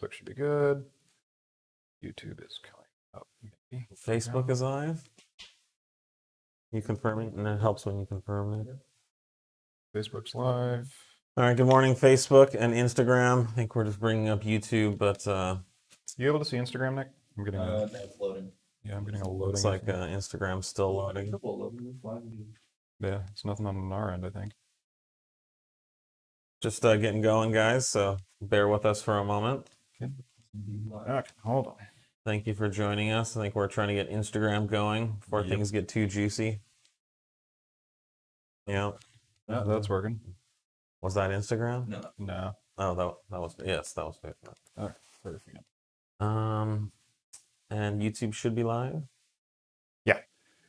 Facebook should be good. YouTube is coming up. Maybe. Facebook is live. You confirming, and it helps when you confirm it. Facebook's live. All right. Good morning, Facebook and Instagram. I think we're just bringing up YouTube, but You able to see Instagram, Nick? I'm getting It's loading. yeah, I'm getting a loading. looks like Instagram's still loading. Yeah, it's nothing on our end, I think. Just getting going, guys. So bear with us for a moment. Okay, hold on. Thank you for joining us. I think we're trying to get Instagram going before things get too juicy. Yeah. Yeah, that's working. Was that Instagram? No. Oh, that was yes, that was good. All right, perfect. And YouTube should be live. Yeah,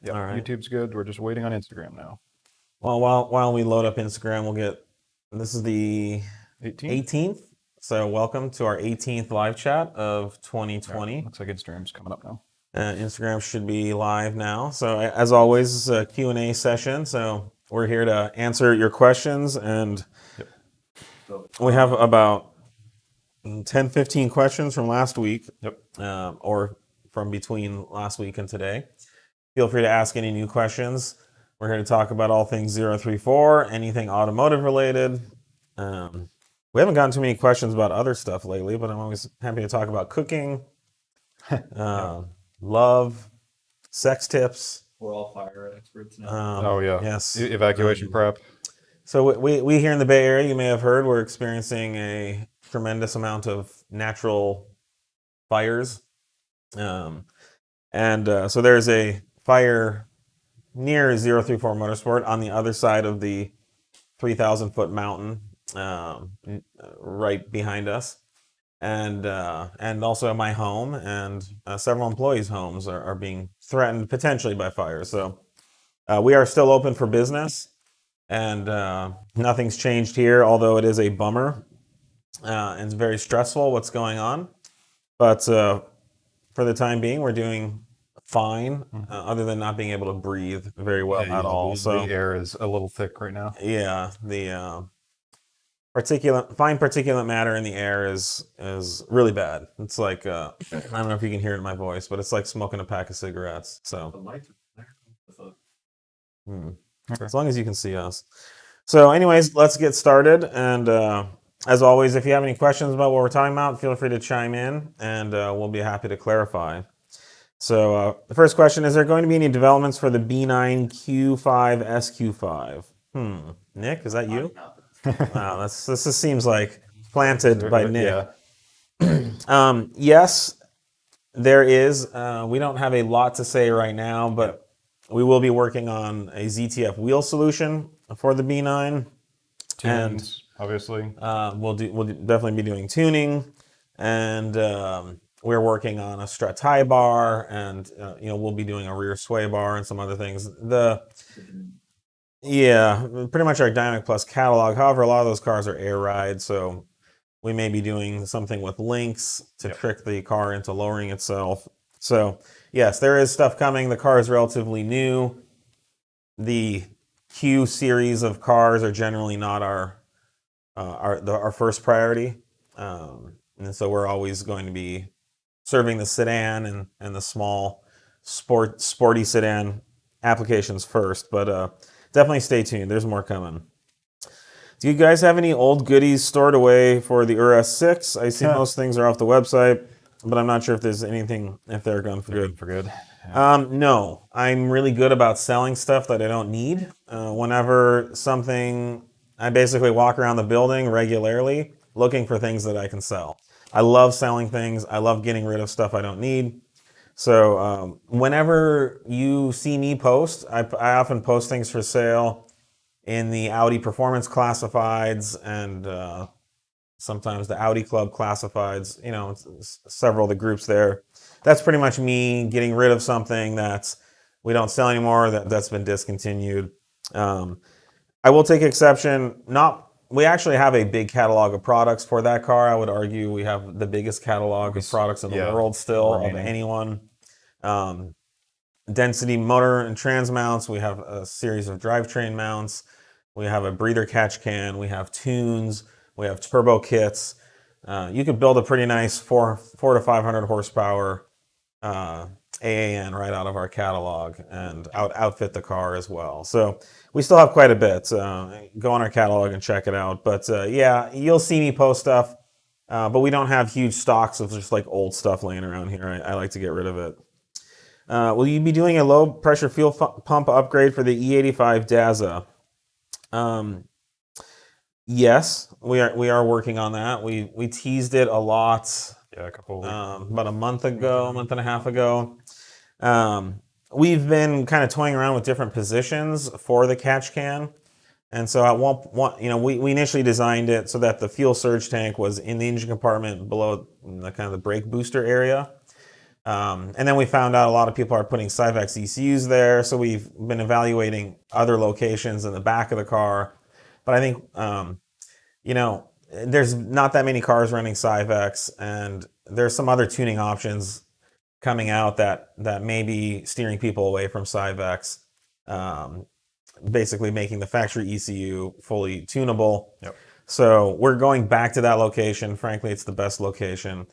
All right. YouTube's good. We're just waiting on Instagram now. Well, while we load up Instagram, we'll get. This is the 18th. So welcome to our 18th live chat of 2020. Right, looks like Instagram's coming up now. Instagram should be live now. So as always, it's a Q&A session. So we're here to answer your questions, and we have about 10, 15 questions from last week. Or from between last week and today. Feel free to ask any new questions. We're here to talk about all things 034, anything automotive related. We haven't gotten too many questions about other stuff lately, but I'm always happy to talk about cooking, love, sex tips. We're all fire experts now. Oh yeah. Yes. Evacuation prep. So we here in the Bay Area, you may have heard, we're experiencing a tremendous amount of natural fires. So there's a fire near 034 Motorsport on the other side of the 3,000-foot mountain, right behind us, and also at my home, and several employees' homes are being threatened potentially by fire. So we are still open for business, and nothing's changed here, although it is a bummer and it's very stressful what's going on. But for the time being, we're doing fine, other than not being able to breathe very well at all. So the air is a little thick right now. Yeah, the fine particulate matter in the air is really bad. It's like I don't know if you can hear it in my voice, but it's like smoking a pack of cigarettes. So Okay. as long as you can see us. So anyways, let's get started. And as always, if you have any questions about what we're talking about, feel free to chime in, and we'll be happy to clarify. So the first question, is there going to be any developments for the B9 Q5 SQ5? Nick, is that you? Wow, this just seems like planted by Nick. Yeah. Yes, there is. We don't have a lot to say right now, but we will be working on a ZTF wheel solution for the B9. Tunes, obviously. We'll definitely be doing tuning, and we're working on a strut tie bar, and we'll be doing a rear sway bar and some other things. Pretty much our Dynamic Plus catalog. However, a lot of those cars are air ride, so we may be doing something with links to trick the car into lowering itself. So yes, there is stuff coming. The car is relatively new. The Q series of cars are generally not our first priority, and so we're always going to be serving the sedan and the small sporty sedan applications first. But definitely stay tuned. There's more coming. Do you guys have any old goodies stored away for the URS6? I see most things are off the website, but I'm not sure if there's anything, if they're gone for good. No, I'm really good about selling stuff that I don't need. Whenever something, I basically walk around the building regularly looking for things that I can sell. I love selling things. I love getting rid of stuff I don't need. So whenever you see me post, I often post things for sale in the Audi Performance Classifieds, and sometimes the Audi Club Classifieds, several of the groups there. That's pretty much me getting rid of something that we don't sell anymore, that's been discontinued. I will take exception. We actually have a big catalog of products for that car. I would argue we have the biggest catalog of products in the world still of anyone. Density motor and trans mounts. We have a series of drivetrain mounts. We have a breather catch can. We have tunes. We have turbo kits. you could build a pretty nice 400 to 500 horsepower AAN right out of our catalog and outfit the car as well. So we still have quite a bit. Go on our catalog and check it out. But yeah, you'll see me post stuff, but we don't have huge stocks of just like old stuff laying around here. I like to get rid of it. Will you be doing a low pressure fuel pump upgrade for the E85 Daza? Yes, we are working on that. We teased it a lot. Yeah, a couple. About a month and a half ago. We've been kind of toying around with different positions for the catch can. And so at one, we initially designed it so that the fuel surge tank was in the engine compartment below the kind of the brake booster area. And then we found out a lot of people are putting Syvex ECUs there. So we've been evaluating other locations in the back of the car. But I think, there's not that many cars running Syvex, and there's some other tuning options coming out that may be steering people away from Syvex, basically making the factory ECU fully tunable. Yep. So we're going back to that location. Frankly, it's the best location.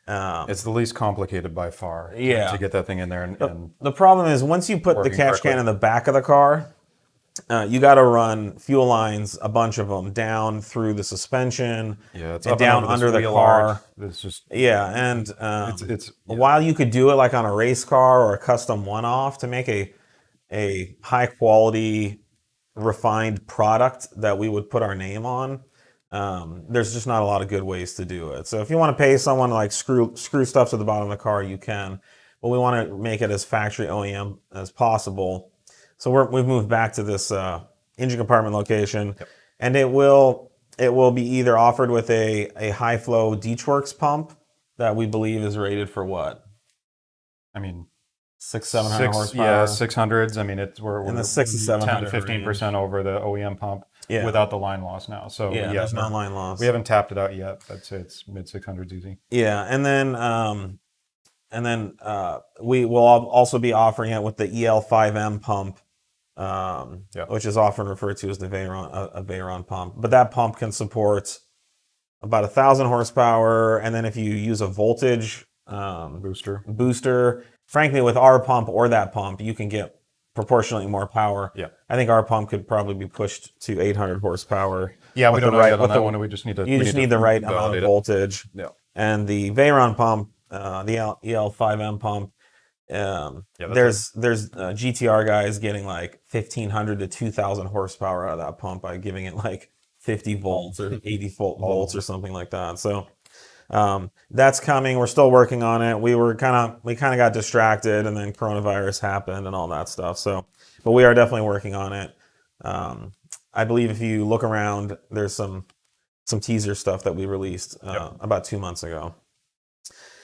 It's the least complicated by far. Yeah. To get that thing in there and The problem is once you put the Working catch correctly. can in the back of the car, you got to run fuel lines, a bunch of them, down through the suspension, yeah, it's and up down over this under the wheel car. arch. It's just Yeah, and it's while you could do it like on a race car or a custom one-off to make a high quality, refined product that we would put our name on, there's just not a lot of good ways to do it. So if you want to pay someone to like screw stuff to the bottom of the car, you can. But we want to make it as factory OEM as possible. So we've moved back to this engine compartment location, and it will be either offered with a high flow Deechworks pump that we believe is rated for what? I mean 600-700 horsepower. Yeah, 600s. I mean we're In the 600 to 10 to 700 15% over the OEM pump Yeah. without the line loss now. So Yeah, there's no line loss. We haven't tapped it out yet. I'd say it's mid 600s easy. Yeah, and then we will also be offering it with the EL5M pump, which is often referred to as the Veyron pump. But that pump can support about 1,000 horsepower, and then if you use a voltage booster, frankly, with our pump or that pump, you can get proportionally more power. Yeah. I think our pump could probably be pushed to 800 horsepower. Yeah, we with don't the know right- yet on with that the- one. We just need to. You just need the right amount validate of it. voltage. Yeah. And the Veyron pump, the EL5M pump, there's GTR guys getting like 1,500 to 2,000 horsepower out of that pump by giving it like 50 volts or 80 volts or something like that. So that's coming. We're still working on it. We kind of got distracted, and then coronavirus happened and all that stuff. So, but we are definitely working on it. I believe if you look around, there's some teaser stuff that we released about 2 months ago.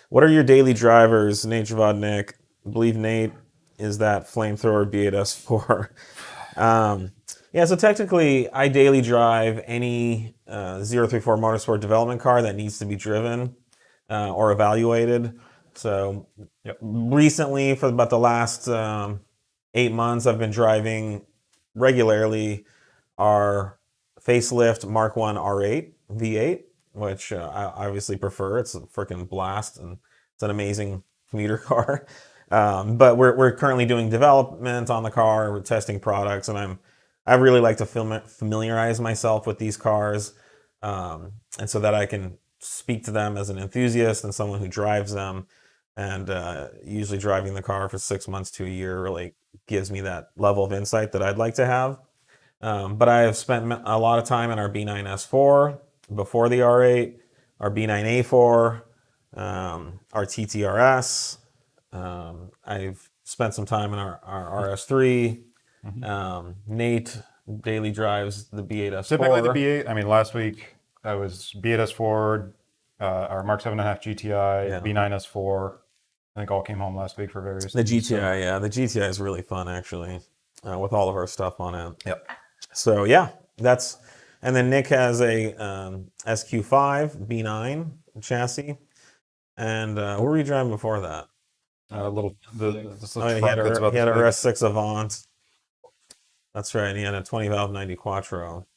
What are your daily drivers, Nate Javodnik? I believe Nate is that flamethrower B8S4. Yeah, so technically, I daily drive any 034 Motorsport development car that needs to be driven or evaluated. So recently, for about the last 8 months, I've been driving regularly our facelift Mark 1 R8 V8, which I obviously prefer. It's a freaking blast, and it's an amazing commuter car. But we're currently doing development on the car. We're testing products, and I really like to familiarize myself with these cars, and so that I can speak to them as an enthusiast and someone who drives them. And usually driving the car for 6 months to a year really gives me that level of insight that I'd like to have. But I have spent a lot of time in our B9S4 before the R8, our B9A4, our TTRS. I've spent some time in our RS3. Nate daily drives the B8S4. Typically the B8. I mean, last week I was B8S4, our Mark 7.5 GTI, B9S4. I think all came home last week for various. The things, GTI, the GTI is really fun actually, with all of our stuff on it. Yep. So yeah, and then Nick has a SQ5 B9 chassis, and what were you driving before that? he had He had a RS6 Avant. That's right. He had a 20 valve 90 Quattro.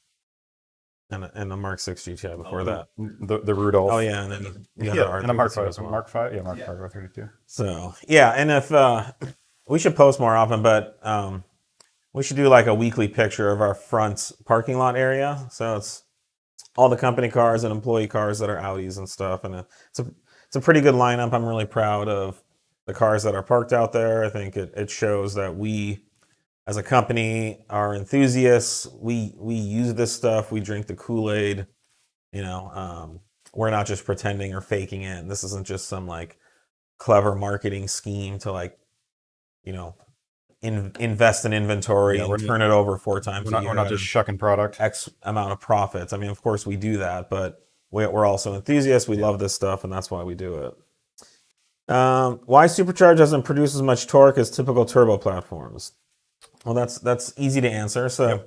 and a Mark 6 GTI before Oh, that. The Rudolph. Oh yeah, and then the other Yeah, and a Mark R32 V. as well. Mark V. Yeah, Mark Yeah. V R32. So yeah, and if we should post more often, but we should do like a weekly picture of our front parking lot area. So it's all the company cars and employee cars that are Audis and stuff, and it's a pretty good lineup. I'm really proud of the cars that are parked out there. I think it shows that we, as a company, are enthusiasts. We use this stuff. We drink the Kool-Aid. You know, we're not just pretending or faking it. This isn't just some like clever marketing scheme to like, you know, invest in inventory Yeah, we're and turn it over 4 times a year. we're not just shucking product. X amount of profits. I mean, of course we do that, but we're also enthusiasts. We love this stuff, and that's why we do it. Why supercharge doesn't produce as much torque as typical turbo platforms? Well, that's easy to answer. So,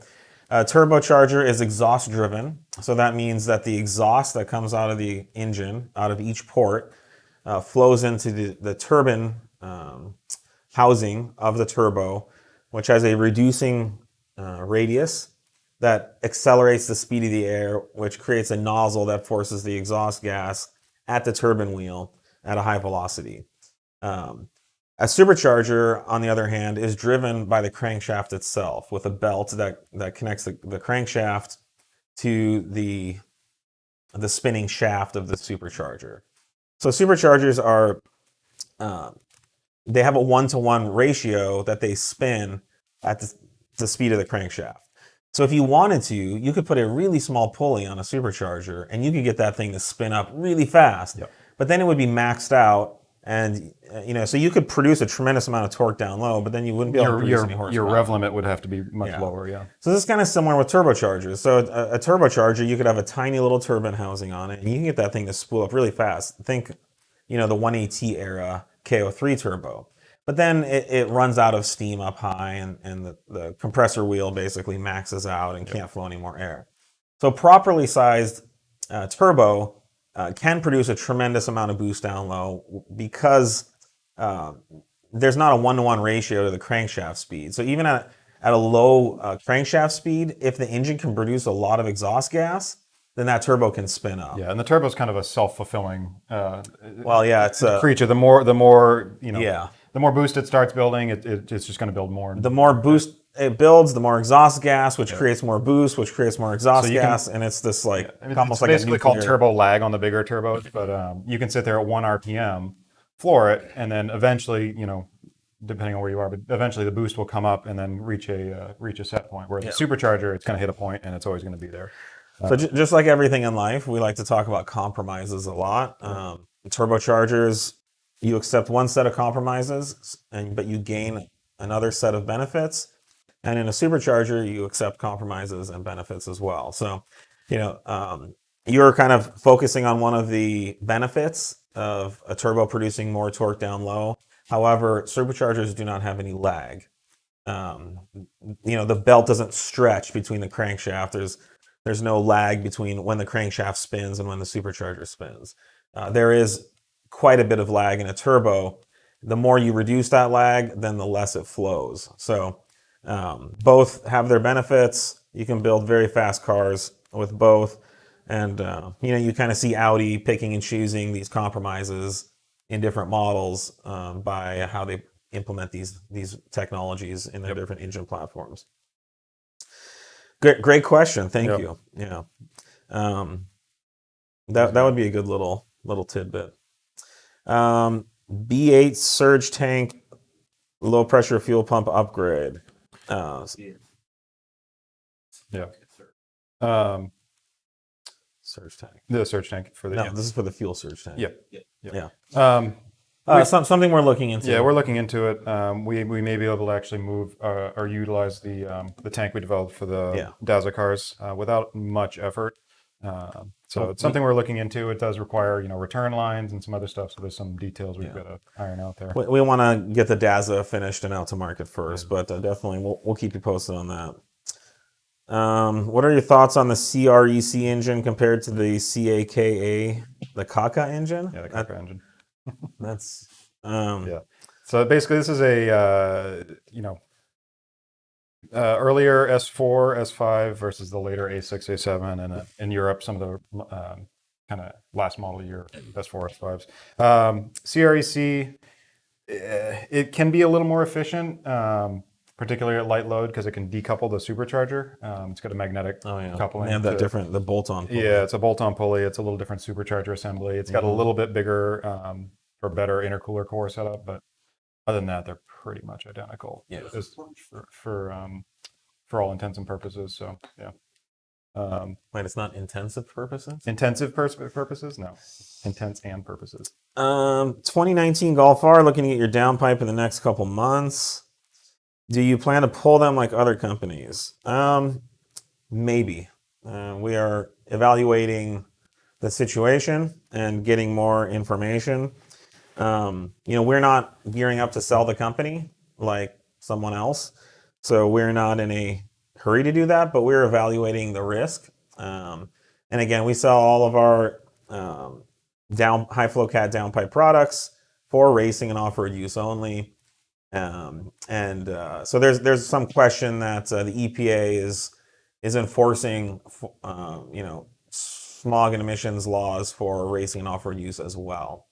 a turbocharger is exhaust driven. So that means that the exhaust that comes out of the engine, out of each port, flows into the turbine housing of the turbo, which has a reducing radius that accelerates the speed of the air, which creates a nozzle that forces the exhaust gas at the turbine wheel at a high velocity. A supercharger, on the other hand, is driven by the crankshaft itself with a belt that connects the crankshaft to the spinning shaft of the supercharger. So superchargers are they have a 1-to-1 ratio that they spin at the speed of the crankshaft. So if you wanted to, you could put a really small pulley on a supercharger and you could get that thing to spin up really fast. Yep. But then it would be maxed out, and so you could produce a tremendous amount of torque down low, but then you wouldn't be able to produce any horsepower. Your rev limit would have to be much Yeah. lower. Yeah. So this is kind of similar with turbochargers. So a turbocharger, you could have a tiny little turbine housing on it, and you can get that thing to spool up really fast. Think, the 1AT era KO3 turbo. But then it runs out of steam up high, and the compressor wheel basically maxes out and can't flow any more air. So properly sized turbo can produce a tremendous amount of boost down low because there's not a 1-to-1 ratio to the crankshaft speed. So even at a low crankshaft speed, if the engine can produce a lot of exhaust gas, then that turbo can spin up. Yeah, and the turbo's kind of a self-fulfilling Well, yeah, it's a creature. The more the more Yeah. the more boost it starts building, it's just going to build more. The more boost it builds, the more exhaust gas, which creates more boost, which creates more exhaust So you can- and it's this like it's almost like basically a called nuclear- turbo lag on the bigger turbos, but you can sit there at 1 RPM, floor it, and then eventually, depending on where you are, but eventually the boost will come up and then reach a set point. Whereas the supercharger, it's going to hit a point and it's always going to be there. So just like everything in life, we like to talk about compromises a lot. Turbochargers, you accept one set of compromises, but you gain another set of benefits. And in a supercharger, you accept compromises and benefits as well. So, you're kind of focusing on one of the benefits of a turbo producing more torque down low. However, superchargers do not have any lag. The belt doesn't stretch between the crankshaft. There's no lag between when the crankshaft spins and when the supercharger spins. There is quite a bit of lag in a turbo. The more you reduce that lag, then the less it flows. So both have their benefits. You can build very fast cars with both. And, you kind of see Audi picking and choosing these compromises in different models by how they implement these technologies in their different engine platforms. Great question. Thank you. Yeah. That would be a good little tidbit. B8 surge tank, low pressure fuel pump upgrade. Surge tank. The surge tank for the No, this is for the fuel surge tank. Yeah. Something we're looking into. Yeah, we're looking into it. We may be able to actually move or utilize the tank we developed for the Daza cars without much effort. So it's something we're looking into. It does require return lines and some other stuff. So there's some details we've got to iron out there. We want to get the Daza finished and out to market first, but definitely we'll keep you posted on that. What are your thoughts on the CREC engine compared to the CAKA, the Kaka engine? Yeah, the Kaka engine. That's yeah. So basically, this is a Earlier S4, S5 versus the later A6, A7, and in Europe, some of the kind of last model year S4, S5s. CREC, it can be a little more efficient, particularly at light load because it can decouple the supercharger. It's got a magnetic coupling. They have that to- different, the bolt-on pulley. Yeah, it's a bolt-on pulley. It's a little different supercharger assembly. It's got a little bit bigger or better intercooler core setup, but other than that, they're pretty much identical. Yeah. Just for all intents and purposes. So yeah. Wait, it's not intensive purposes? Intensive purposes? No. Intense and purposes. 2019 Golf R, looking at your downpipe in the next couple months. Do you plan to pull them like other companies? Maybe. We are evaluating the situation and getting more information. We're not gearing up to sell the company like someone else. So we're not in a hurry to do that, but we're evaluating the risk. And again, we sell all of our high flow cat downpipe products for racing and off-road use only. So there's some question that the EPA is enforcing, smog and emissions laws for racing and off-road use as well.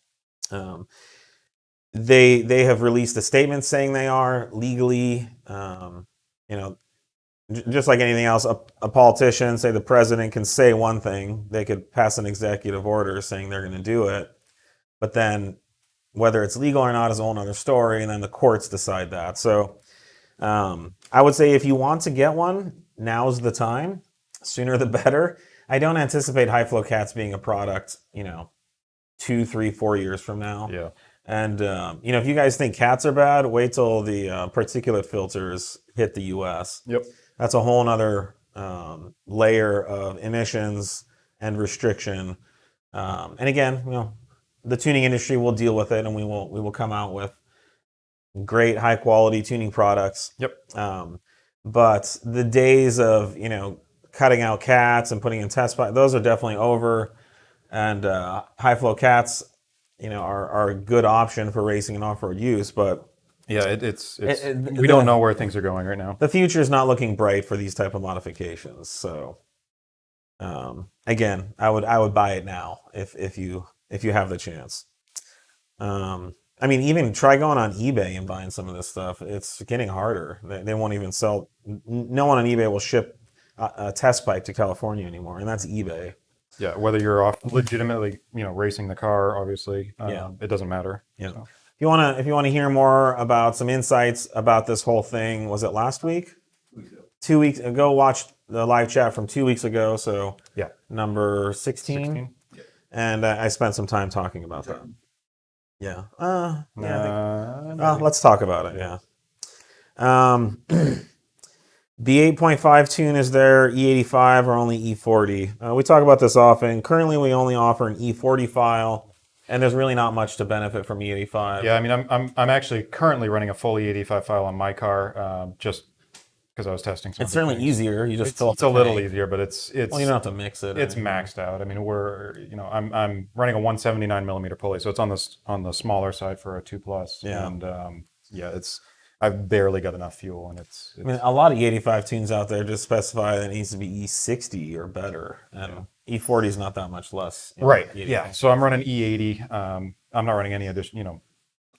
They have released a statement saying they are legally, just like anything else, a politician, say the president, can say one thing. They could pass an executive order saying they're going to do it, but then whether it's legal or not is a whole other story, and then the courts decide that. So I would say if you want to get one, now's the time. Sooner the better. I don't anticipate high flow cats being a product, 2, 3, 4 years from now. Yeah. And, if you guys think cats are bad, wait till the particulate filters hit the US. Yep. That's a whole other layer of emissions and restriction. And again, the tuning industry will deal with it, and we will come out with great high quality tuning products. Yep. But the days of, cutting out cats and putting in test pipe, those are definitely over. And high flow cats, are a good option for racing and off-road use, but yeah, we don't know where things are going right now. The future is not looking bright for these type of modifications. So again, I would buy it now if you have the chance. Even try going on eBay and buying some of this stuff. It's getting harder. They won't even sell. No one on eBay will ship a test pipe to California anymore, and that's eBay. Yeah, whether you're off legitimately, racing the car, obviously, it doesn't matter. Yeah. So. If you want to hear more about some insights about this whole thing, was it last week? 2 weeks ago. Watch the live chat from 2 weeks ago. So yeah, number 16. Yeah. And I spent some time talking about that. Yeah. Yeah. Let's talk about it. Yeah. The 8.5 tune is there. E85 or only E40. We talk about this often. Currently, we only offer an E40 file, and there's really not much to benefit from E85. Yeah, I'm actually currently running a full E85 file on my car, just because I was testing something. It's certainly easier. You just it's a little easier, but it's well, you don't have to mix it. It's maxed out. I'm running a 179 millimeter pulley, so it's on the smaller side for a 2+. Yeah. And I've barely got enough fuel, and it's a lot of E85 tunes out there just specify that it needs to be E60 or better, and E40 is not that much less. Right. E85. Yeah. So I'm running E80. I'm not running any addition,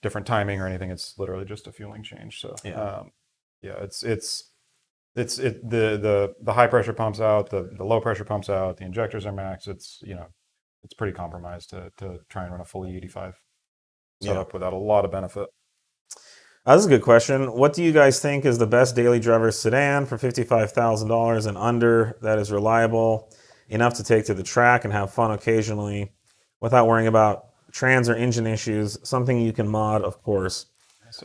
different timing or anything. It's literally just a fueling change. So the high pressure pumps out, the low pressure pumps out, the injectors are max. It's pretty compromised to try and run a full E85 setup without a lot of benefit. This is a good question. What do you guys think is the best daily driver sedan for $55,000 and under that is reliable enough to take to the track and have fun occasionally without worrying about trans or engine issues? Something you can mod, of course.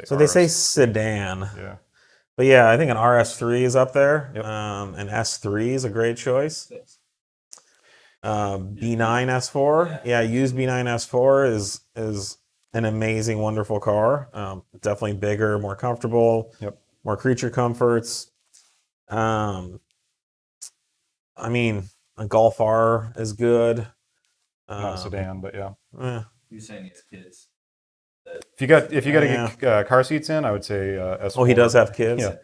So they say sedan. Yeah. But yeah, I think an RS3 is up there. Yep. An S3 is a great choice. B9 S4. Yeah, used B9 S4 is an amazing, wonderful car. Definitely bigger, more comfortable. Yep. More creature comforts. A Golf R is good. Not a sedan, but yeah. You're saying it's kids. If you got to get car seats in, I would say S4. Oh, he does have kids. Yeah.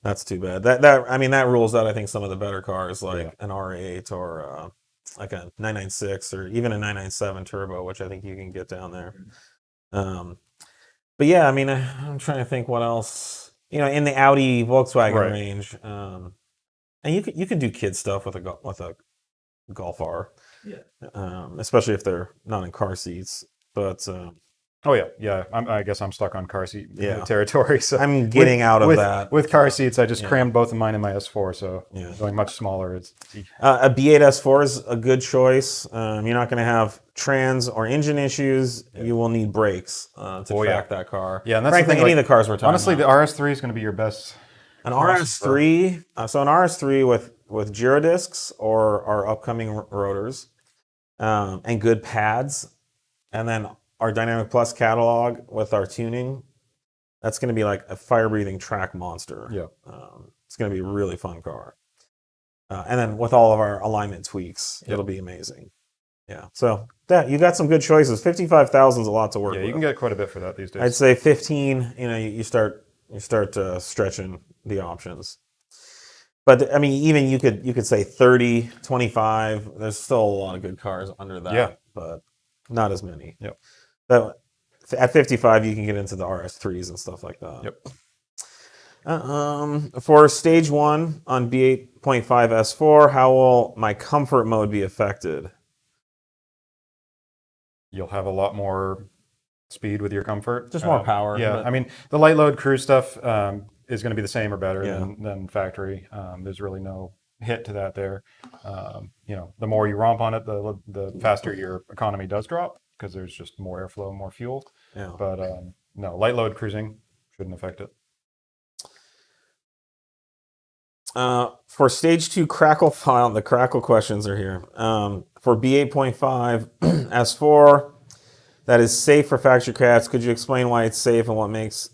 That's too bad. That rules out I think some of the better cars like Yeah. an R8 or like a 996 or even a 997 turbo, which I think you can get down there. Um, but yeah, I mean, I'm trying to think what else. In the Audi Volkswagen Right. range, and you can do kid stuff with a Golf R, especially if they're not in car seats. But Oh yeah. I guess I'm stuck on car seat Yeah. territory. So I'm getting out of that. with car seats. I just Yeah. crammed both of mine in my S4, so Yeah. going much smaller. It's A B8 S4 is a good choice. You're not going to have trans or engine issues. You will need brakes to Oh, yeah. track that car. Yeah, and that's the Frankly, thing, any like, of the cars we're talking honestly, the about. RS3 is going to be your best. An RS3, so an RS3 with Giro discs or our upcoming rotors, and good pads, and then our Dynamic Plus catalog with our tuning. That's going to be like a fire-breathing track monster. Yeah. It's going to be a really fun car. And then with all of our alignment tweaks, it'll be amazing. Yeah. So you got some good choices. 55,000 is a lot to work Yeah, with. you can get quite a bit for that these days. I'd say 15. You start stretching the options. But I mean, even you could say 30, 25. There's still a lot of good cars under that. Yeah. But not as many. Yep. At 55, you can get into the RS3s and stuff like that. Yep. For stage 1 on B8.5 S4, how will my comfort mode be affected? You'll have a lot more speed with your comfort. Just more power. Yeah, but- I mean, the light load cruise stuff is going to be the same or better Yeah. than factory. There's really no hit to that there. The more you romp on it, the faster your economy does drop because there's just more airflow, more fuel. Yeah. But no, light load cruising shouldn't affect it. For stage 2 crackle file, the crackle questions are here. For B8.5 S4, that is safe for factory cats. Could you explain why it's safe and what makes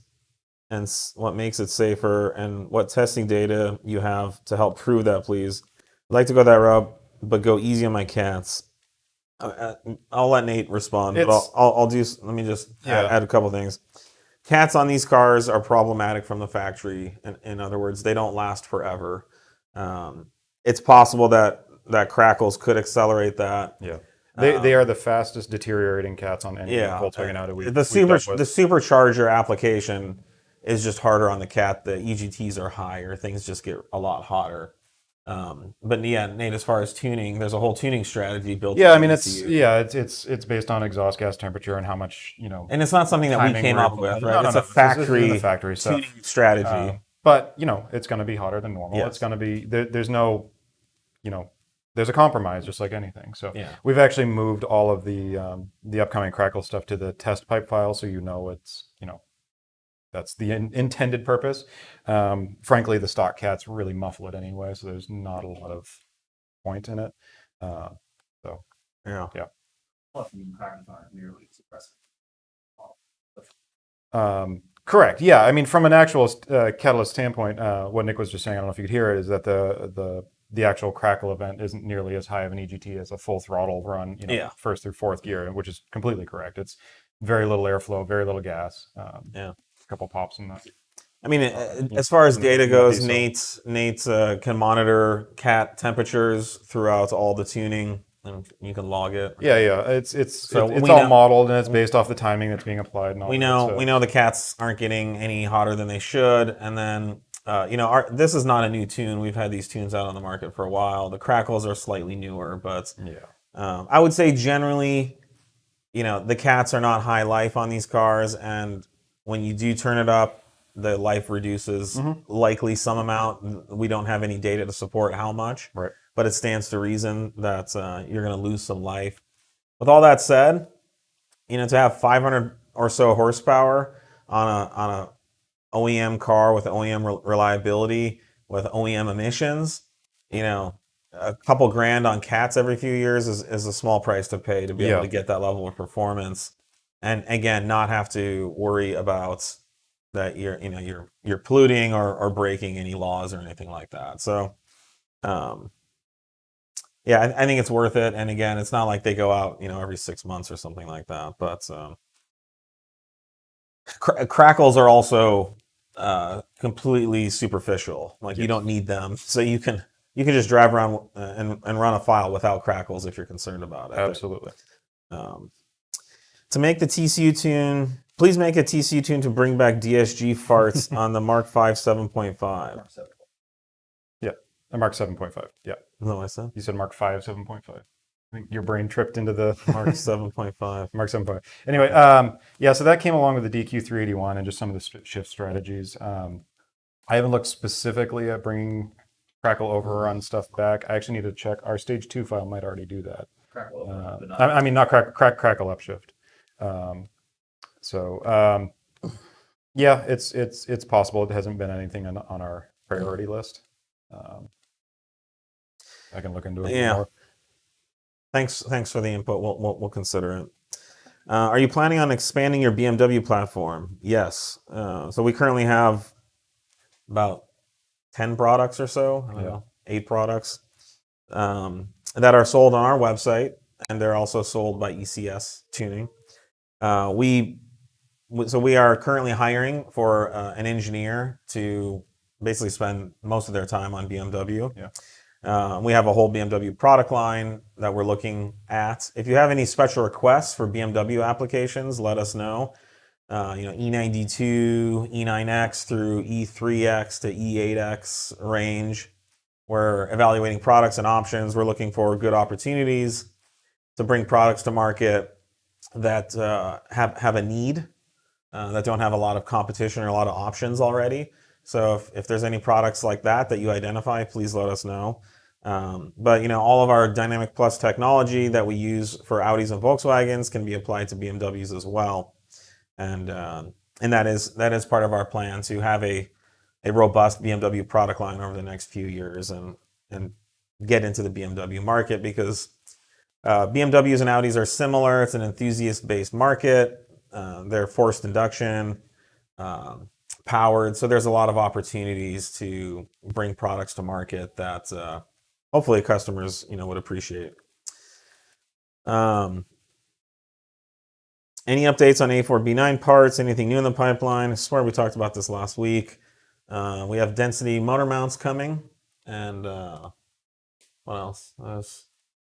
it safer, and what testing data you have to help prove that, please? I'd like to go that route, but go easy on my cats. I'll let Nate respond, but I'll do. Let me just add a couple things. Cats on these cars are problematic from the factory. In other words, they don't last forever. It's possible that crackles could accelerate that. Yeah. They are the fastest deteriorating cats on any Volkswagen Audi we've dealt with. The supercharger application is just harder on the cat. The EGTs are higher. Things just get a lot hotter. But yeah, Nate, as far as tuning, there's a whole tuning strategy built. Yeah, I mean it's based on exhaust gas temperature and how much And it's not something that we timing came we're up able with, to- right? No, It's no, a this is factory the factory stuff. tuning strategy. But it's going to be hotter than normal. Yes. It's going to be there's no, there's a compromise just like anything. So Yeah. we've actually moved all of the upcoming crackle stuff to the test pipe file, so it's that's the intended purpose. Frankly, the stock cats really muffle it anyway, so there's not a lot of point in it. Yeah. Plus, crackers aren't nearly suppressive. Correct. Yeah. I mean, from an actual catalyst standpoint, what Nick was just saying, I don't know if you could hear it, is that the actual crackle event isn't nearly as high of an EGT as a full throttle run, first through fourth gear, which is completely correct. It's very little airflow, very little gas. A couple pops in that. I mean, as far as data goes, diesel. Nate can monitor cat temperatures throughout all the tuning, and you can log it. Yeah. It's So it's we all know- modeled, and it's based off the timing that's being applied. And all We that, know so- we know the cats aren't getting any hotter than they should, and then this is not a new tune. We've had these tunes out on the market for a while. The crackles are slightly newer, but I would say generally, the cats are not high life on these cars, and when you do turn it up, the life reduces likely some amount. We don't have any data to support how much, Right. but it stands to reason that you're going to lose some life. With all that said, to have 500 or so horsepower on a OEM car with OEM reliability, with OEM emissions, a couple grand on cats every few years is a small price to pay to be able to get that level of performance, and again, not have to worry about that you're polluting or breaking any laws or anything like that. So, I think it's worth it. And again, it's not like they go out every 6 months or something like that. But crackles are also completely superficial. Like you don't need them, so you can just drive around and run a file without crackles if you're concerned about it. Absolutely. To make the TCU tune, please make a TCU tune to bring back DSG farts on the Mark V 7.5. Yeah. Mark 7.5. Yeah. Is that what I said? You said Mark 5 7.5. I think your brain tripped into the Mark 7.5. Mark 7.5. Anyway, yeah, so that came along with the DQ 381 and just some of the shift strategies. I haven't looked specifically at bringing Crackle overrun stuff back. I actually need to check. Our stage 2 file might already do that. Crackle over, but not- I mean, not crackle upshift. Yeah, it's possible. It hasn't been anything on our priority list. I can look into it more. Thanks for the input. We'll consider it. Are you planning on expanding your BMW platform? Yes. So we currently have about 10 products or so. I don't know, 8 products that are sold on our website, and they're also sold by ECS Tuning. We are currently hiring for an engineer to basically spend most of their time on BMW. Yeah. We have a whole BMW product line that we're looking at. If you have any special requests for BMW applications, let us know. E92, E9X through E3X to E8X range. We're evaluating products and options. We're looking for good opportunities to bring products to market that have a need, that don't have a lot of competition or a lot of options already. So if there's any products like that you identify, please let us know. But all of our Dynamic Plus technology that we use for Audis and Volkswagens can be applied to BMWs as well. And that is part of our plan to have a robust BMW product line over the next few years and get into the BMW market, because BMWs and Audis are similar. It's an enthusiast-based market. They're forced induction, powered. So there's a lot of opportunities to bring products to market that hopefully customers would appreciate. Any updates on A4B9 parts? Anything new in the pipeline? I swear we talked about this last week. We have density motor mounts coming, and what else?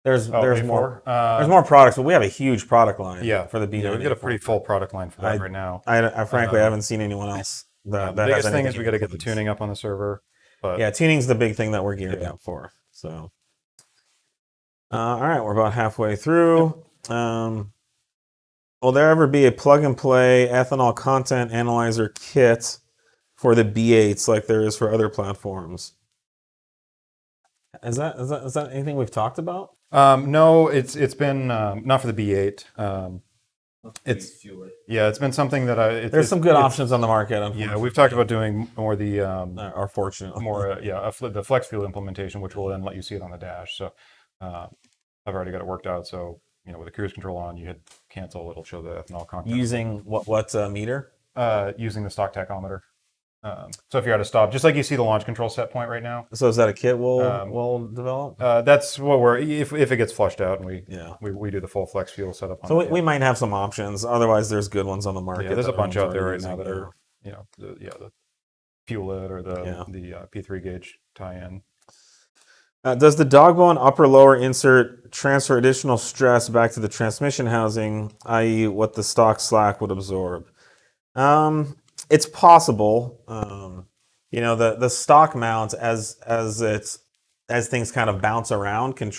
There's more. There's more products, but we have a huge product line. For the B9. Yeah, we've got a pretty full product line for that right now. I frankly haven't seen anyone else that the has biggest thing anything is we got to get the tuning up on the server. But yeah, tuning's the big thing that we're gearing up for. So, all right, we're about halfway through. Will there ever be a plug-and-play ethanol content analyzer kit for the B8s like there is for other platforms? Is that anything we've talked about? No, it's been not for the B8. It's been something that there's some good options on the market. Yeah, we've talked about doing more the or fortunately more the flex fuel implementation, which will then let you see it on the dash. So I've already got it worked out. So with the cruise control on, you hit cancel, it'll show the ethanol content. Using what meter? Using the stock tachometer. So if you're at a stop, just like you see the launch control set point right now. So is that a kit we'll develop? That's what we're if it gets flushed out and we do the full flex fuel setup. So we might have some options. Otherwise, there's good ones on the market. Yeah, there's a bunch out there right now that are the Fuelit or the P3 gauge tie-in. Does the dog bone upper lower insert transfer additional stress back to the transmission housing, i.e., what the stock slack would absorb? It's possible. The stock mount as things kind of bounce around can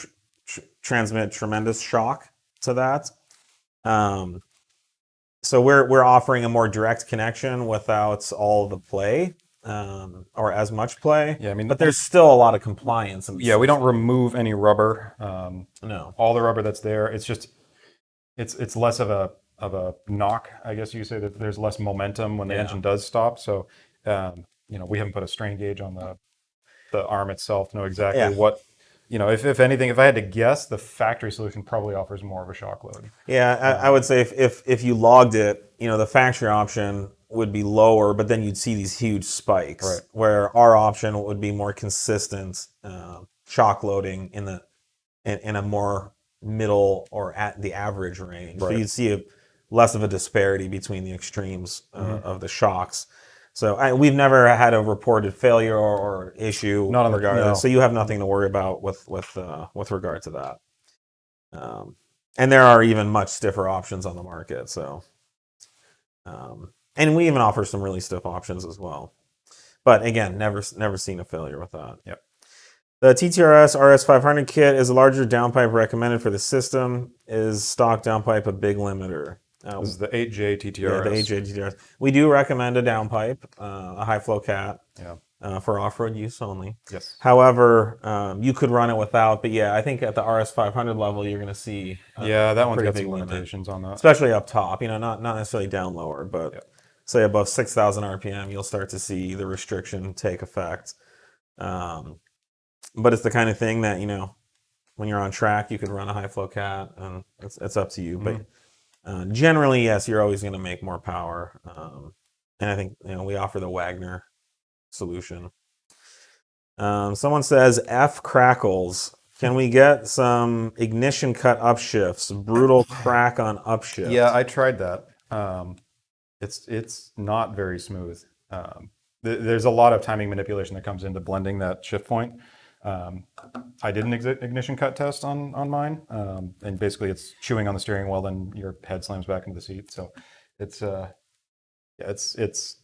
transmit tremendous shock to that. So we're offering a more direct connection without all the play. Or as much play. Yeah, I mean, but there's still a lot of compliance. We don't remove any rubber. No, all the rubber that's there. It's just it's less of a knock, I guess you could say, that there's less momentum when the engine does stop. So we haven't put a strain gauge on the arm itself to know exactly what. If anything, if I had to guess, the factory solution probably offers more of a shock load. Yeah, I would say if you logged it, the factory option would be lower, but then you'd see these huge spikes. Right. Where our option would be more consistent shock loading in a more middle or at the average range. Right. So you'd see less of a disparity between the extremes of the shocks. So we've never had a reported failure or issue Not on the- regarding no. this. So you have nothing to worry about with regard to that. And there are even much stiffer options on the market. So, and we even offer some really stiff options as well. But again, never seen a failure with that. Yep. The TTRS RS500 kit is a larger downpipe recommended for the system. Is stock downpipe a big limiter? This is the 8J TTRS. Yeah, the 8J TTRS. We do recommend a downpipe, a high flow cat, for off-road use only. Yes. However, you could run it without, but yeah, I think at the RS500 level, you're going to see that one's pretty got big some limit. limitations on that. Especially up top, not necessarily down lower, but say above 6,000 RPM, you'll start to see the restriction take effect. But it's the kind of thing that, when you're on track, you could run a high flow cat, and it's up to you. But generally, yes, you're always going to make more power. And I think, we offer the Wagner solution. Someone says, F crackles. Can we get some ignition cut upshifts? Brutal crack on upshift. Yeah, I tried that. It's not very smooth. There's a lot of timing manipulation that comes into blending that shift point. I did an ignition cut test on mine, and basically it's chewing on the steering wheel, then your head slams back into the seat. So it's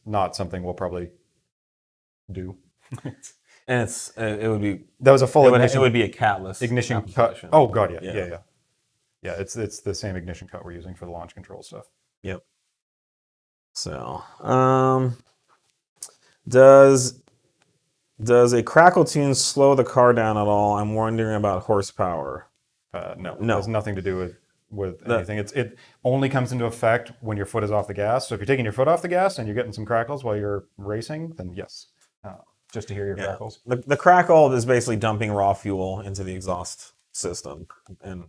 not something we'll probably do. And it would be That was a full it would be a catless ignition cut. application. Oh god, yeah. It's the same ignition cut we're using for the launch control stuff. Yep. So, does a crackle tune slow the car down at all? I'm wondering about horsepower. No, No. it has nothing to do with anything. It only comes into effect when your foot is off the gas. So if you're taking your foot off the gas and you're getting some crackles while you're racing, then yes, just to hear your crackles. The crackle is basically dumping raw fuel into the exhaust system and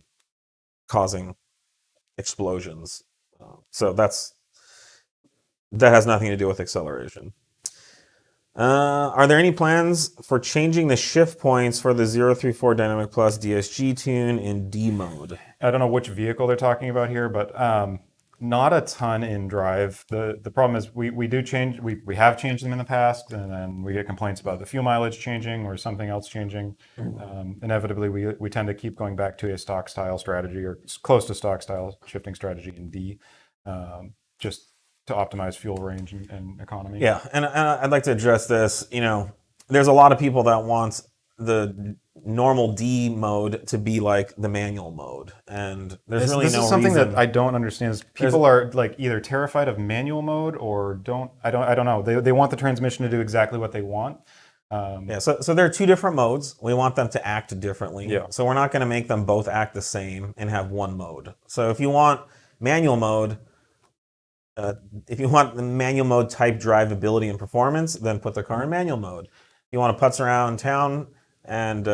causing explosions. So that has nothing to do with acceleration. Are there any plans for changing the shift points for the 034 Dynamic Plus DSG tune in D mode? I don't know which vehicle they're talking about here, but not a ton in drive. The problem is we do change. We have changed them in the past, and then we get complaints about the fuel mileage changing or something else changing. Inevitably, we tend to keep going back to a stock style strategy or close to stock style shifting strategy in D, just to optimize fuel range and economy. Yeah, and I'd like to address this. There's a lot of people that want the normal D mode to be like the manual mode, and there's really this no is something reason. that I don't understand. Is people are like either terrified of manual mode or don't. I don't know. They want the transmission to do exactly what they want. So there are two different modes. We want them to act differently. Yeah. So we're not going to make them both act the same and have one mode. So if you want manual mode, if you want the manual mode type drivability and performance, then put the car in manual mode. If you want to putz around town and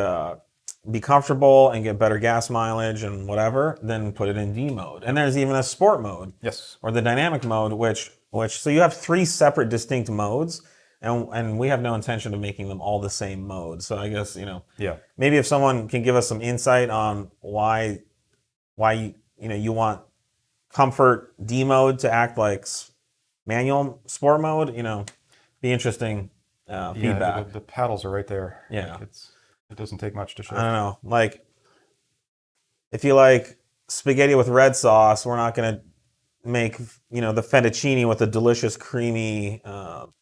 be comfortable and get better gas mileage and whatever, then put it in D mode. And there's even a sport mode. Yes. Or the dynamic mode, which so you have three separate distinct modes, and we have no intention of making them all the same mode. So I guess maybe if someone can give us some insight on why you want comfort D mode to act like manual sport mode, be interesting feedback. The paddles are right there. Yeah. It doesn't take much to shift. I don't know. Like, if you like spaghetti with red sauce, we're not going to make, the fettuccine with a delicious creamy,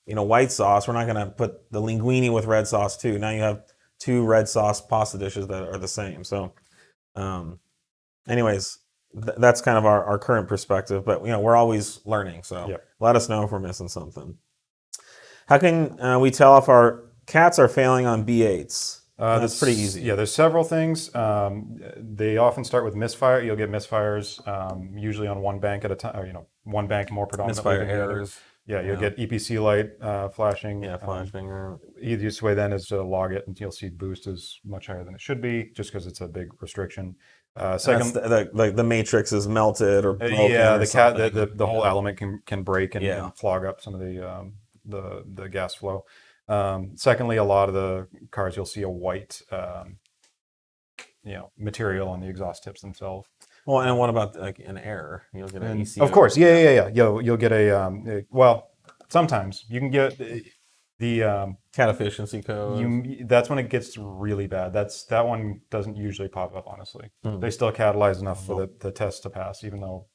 white sauce. We're not going to put the linguine with red sauce too. Now you have two red sauce pasta dishes that are the same. So, anyways, that's kind of our current perspective, but we're always learning. So let us know if we're missing something. How can we tell if our cats are failing on B8s? That's pretty easy. Yeah, there's several things. They often start with misfire. You'll get misfires, usually on one bank at a time, or one bank more predominantly. Misfire than the other. errors. Yeah, you'll get EPC light flashing. Yeah, flashing. Easiest way then is to log it, and you'll see boost is much higher than it should be, just because it's a big restriction. Second, the matrix is melted or broken. yeah, or the whole element can break and Yeah. clog up some of the gas flow. Secondly, a lot of the cars you'll see a white material on the exhaust tips themselves. Well, and what about like an error? You'll get an ECU. Of course, yeah. You'll get a sometimes you can get the Cat efficiency code. that's when it gets really bad. That one doesn't usually pop up, honestly. Hmm. They still catalyze enough for the test to pass, even though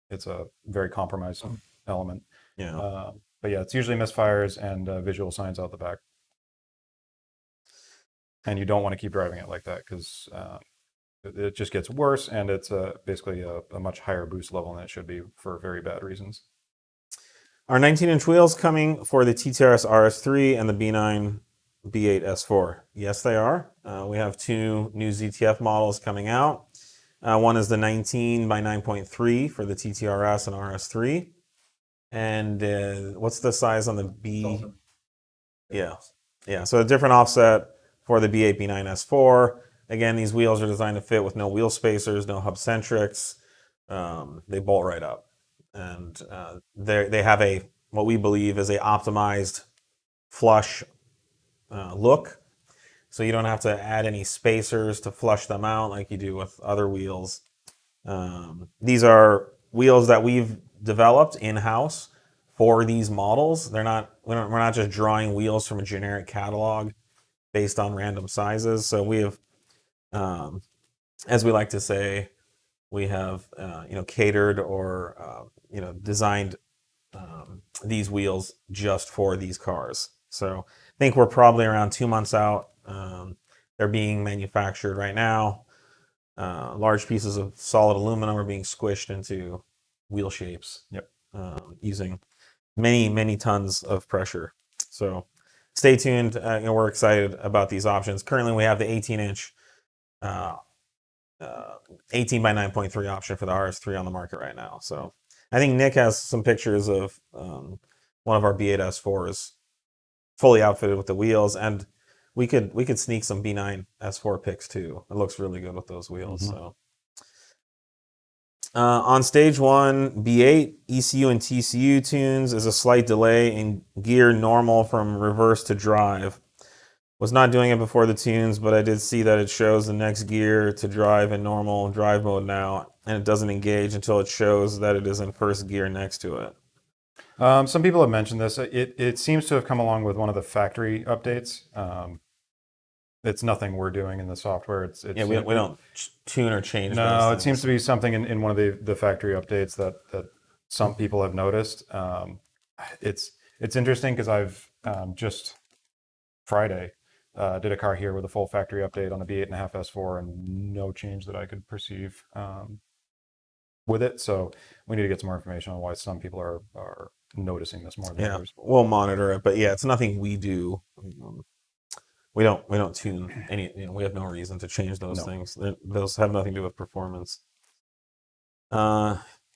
it's a very compromised element. Yeah. But yeah, it's usually misfires and visual signs out the back. And you don't want to keep driving it like that because it just gets worse, and it's basically a much higher boost level than it should be for very bad reasons. Our 19-inch wheels coming for the TTRS RS3 and the B9 B8 S4. Yes, they are. We have two new ZTF models coming out. One is the 19 by 9.3 for the TTRS and RS3. And what's the size on the B? Yeah. Yeah, so a different offset for the B8 B9 S4. Again, these wheels are designed to fit with no wheel spacers, no hub centrics. They bolt right up. And they have what we believe is a optimized flush look. So you don't have to add any spacers to flush them out like you do with other wheels. These are wheels that we've developed in-house for these models. We're not just drawing wheels from a generic catalog based on random sizes. So we have, as we like to say, we have catered or designed these wheels just for these cars. So I think we're probably around 2 months out. They're being manufactured right now. Large pieces of solid aluminum are being squished into wheel shapes. Yep. Using many tons of pressure. So stay tuned. We're excited about these options. Currently, we have the 18-inch 18 by 9.3 option for the RS3 on the market right now. So I think Nick has some pictures of one of our B8 S4s fully outfitted with the wheels, and we could sneak some B9 S4 pics too. It looks really good with those wheels. Mm-hmm. So on stage 1, B8 ECU and TCU tunes is a slight delay in gear normal from reverse to drive. Was not doing it before the tunes, but I did see that it shows the next gear to drive in normal drive mode now, and it doesn't engage until it shows that it is in first gear next to it. Some people have mentioned this. It seems to have come along with one of the factory updates. It's nothing we're doing in the software. It's we don't tune or change. No, it seems to be something in one of the factory updates that some people have noticed. It's interesting because I've just Friday did a car here with a full factory update on the B8.5 S4 and no change that I could perceive with it. So we need to get some more information on why some people are noticing this more than others. We'll monitor it, but yeah, it's nothing we do. We don't tune any. We have no reason to change those things. Those have nothing to do with performance.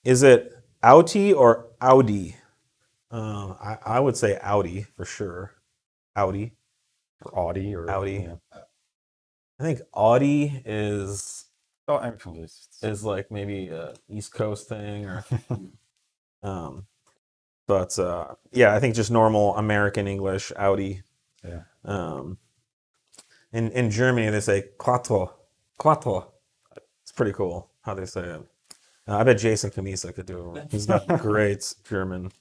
Is it Audi or Audi? I would say Audi for sure. Audi. Or Audi or Audi. Yeah. I think Audi is like maybe a East Coast thing or but I think just normal American English Audi. Yeah. In Germany they say Quattro. It's pretty cool how they say it. I bet Jason Camisa could do it. He's got great German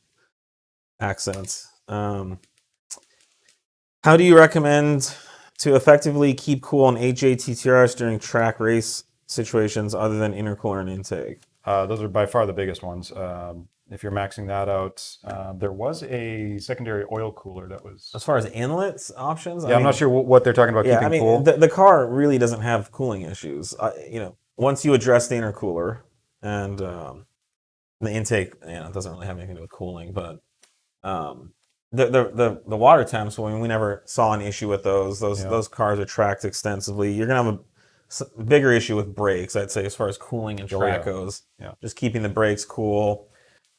accent. How do you recommend to effectively keep cool on HJTTRS during track race situations other than intercooler and intake? Those are by far the biggest ones. If you're maxing that out, there was a secondary oil cooler that was... As far as inlets options? I'm not sure what they're talking about keeping cool. The car really doesn't have cooling issues. Once you address the intercooler and the intake, it doesn't really have anything to do with cooling, but... The water temps, we never saw an issue with those. Those cars are tracked extensively. You're gonna have a bigger issue with brakes, I'd say, as far as cooling and track goes. Yeah. Just keeping the brakes cool.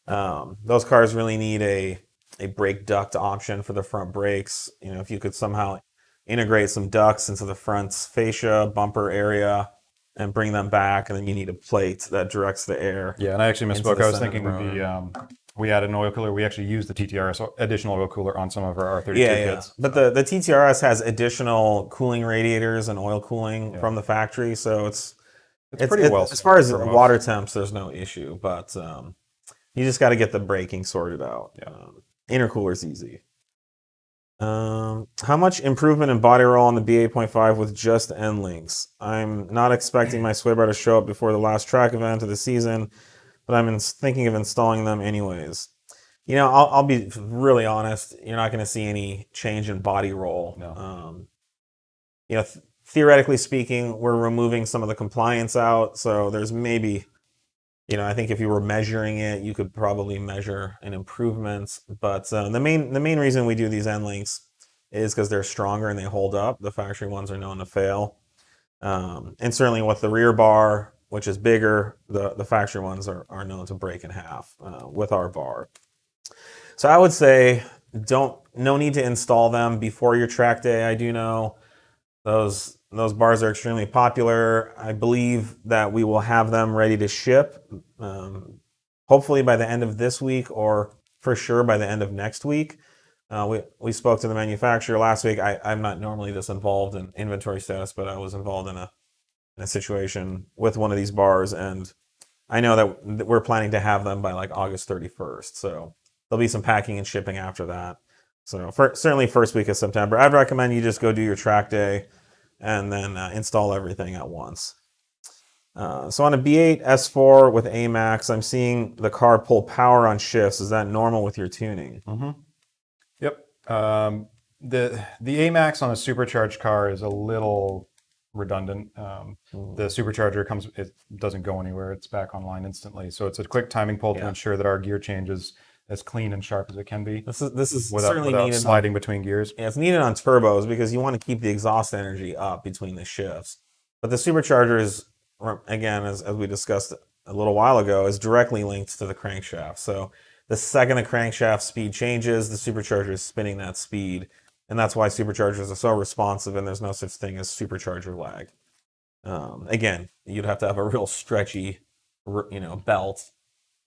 Those cars really need a brake duct option for the front brakes. If you could somehow integrate some ducts into the front fascia, bumper area, and bring them back, and then you need a plate that directs the air. Yeah, and I actually misspoke. I was thinking we added an oil cooler. We actually used the TTRS additional oil cooler on some of our R32 kits. But the TTRS has additional cooling radiators and oil cooling from the factory, so it's pretty well. As far as water temps, there's no issue, but you just got to get the braking sorted out. Yeah. Intercooler's easy. How much improvement in body roll on the B8.5 with just end links? I'm not expecting my sway bar to show up before the last track event of the season, but I'm thinking of installing them anyways. I'll be really honest. You're not going to see any change in body roll. No. Theoretically speaking, we're removing some of the compliance out, so there's maybe, I think if you were measuring it, you could probably measure an improvement. But the main reason we do these end links is because they're stronger and they hold up. The factory ones are known to fail, and certainly with the rear bar, which is bigger, the factory ones are known to break in half with our bar. So I would say no need to install them before your track day. I do know those bars are extremely popular. I believe that we will have them ready to ship, hopefully by the end of this week, or for sure by the end of next week. We spoke to the manufacturer last week. I'm not normally this involved in inventory status, but I was involved in a situation with one of these bars, and I know that we're planning to have them by like August 31st. So there'll be some packing and shipping after that. So certainly first week of September. I'd recommend you just go do your track day and then install everything at once. So on a B8 S4 with AMAX, I'm seeing the car pull power on shifts. Is that normal with your tuning? Mm-hmm. Yep. The AMAX on a supercharged car is a little redundant. The supercharger it doesn't go anywhere. It's back online instantly. So it's a quick timing pull to ensure that our gear change is as clean and sharp as it can be. This is without certainly needed sliding between gears. Yeah, it's needed on turbos because you want to keep the exhaust energy up between the shifts. But the supercharger is, again, as we discussed a little while ago, is directly linked to the crankshaft. So the second the crankshaft speed changes, the supercharger is spinning that speed. And that's why superchargers are so responsive, and there's no such thing as supercharger lag. Again, you'd have to have a real stretchy, belt,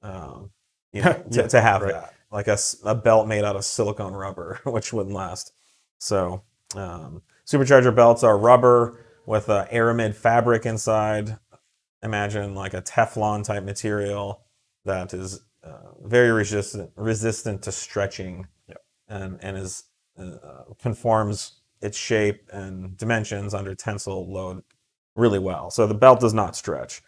to have that, like a belt made out of silicone rubber, which wouldn't last. So supercharger belts are rubber with aramid fabric inside. Imagine like a Teflon type material that is very resistant to stretching, and is conforms its shape and dimensions under tensile load really well. So the belt does not stretch.